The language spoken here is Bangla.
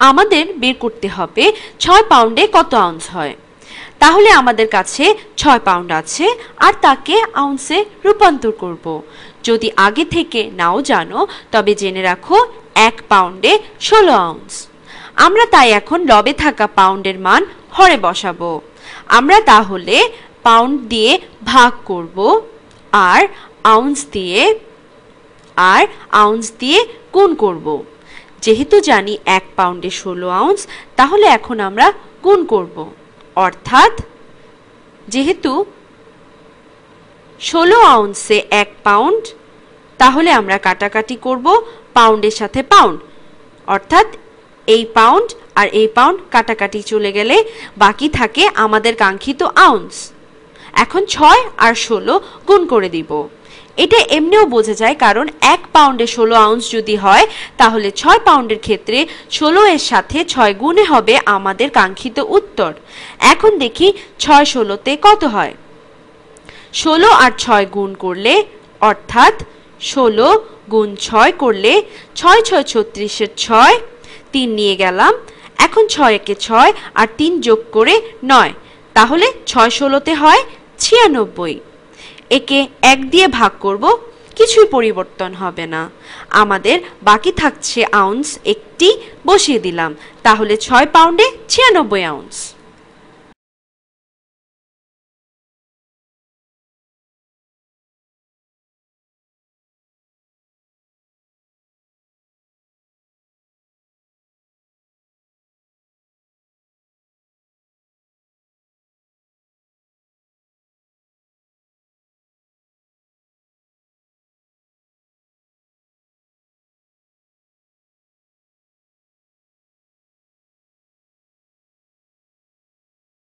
আমাদের বের করতে হবে 6 পাউন্ডে কত আউন্স হয়। তাহলে আমাদের কাছে 6 পাউন্ড আছে আর তাকে আউন্সে রূপান্তর করব। যদি আগে থেকে নাও জানো তবে জেনে রাখো 1 পাউন্ডে 16 আউন্স। আমরা তাই এখন লবে থাকা পাউন্ডের মান হরে বসাবো। আমরা তাহলে পাউন্ড দিয়ে ভাগ করব আর আউন্স দিয়ে গুণ করব। যেহেতু জানি 1 পাউন্ডে 16 আউন্স, তাহলে এখন আমরা গুণ করব। অর্থাৎ যেহেতু 16 আউন্সে 1 পাউন্ড, তাহলে আমরা কাটাকাটি করব পাউন্ডের সাথে পাউন্ড। অর্থাৎ এই পাউন্ড আর এই পাউন্ড কাটাকাটি চলে গেলে বাকি থাকে আমাদের কাঙ্ক্ষিত আউন্স। এখন 6 আর 16 গুণ করে দিব। এটা এমনিও বোঝা যায়, কারণ 1 পাউন্ডে 16 আউন্স যদি হয় তাহলে 6 পাউন্ডের ক্ষেত্রে 16 এর সাথে 6 গুণে হবে আমাদের কাঙ্ক্ষিত উত্তর। এখন দেখি 6 16তে কত হয়। 16 আর 6 গুণ করলে, অর্থাৎ 16 গুণ 6 করলে 6 6 36-এর 6, 3 নিয়ে গেলাম। এখন 6 একে 6 আর 3 যোগ করে 9, তাহলে 6 16তে হয় 96। একে 1 দিয়ে ভাগ করব, কিছুই পরিবর্তন হবে না। আমাদের বাকি থাকছে আউন্স, একটি বসিয়ে দিলাম, তাহলে 6 পাউন্ডে 96 আউন্স।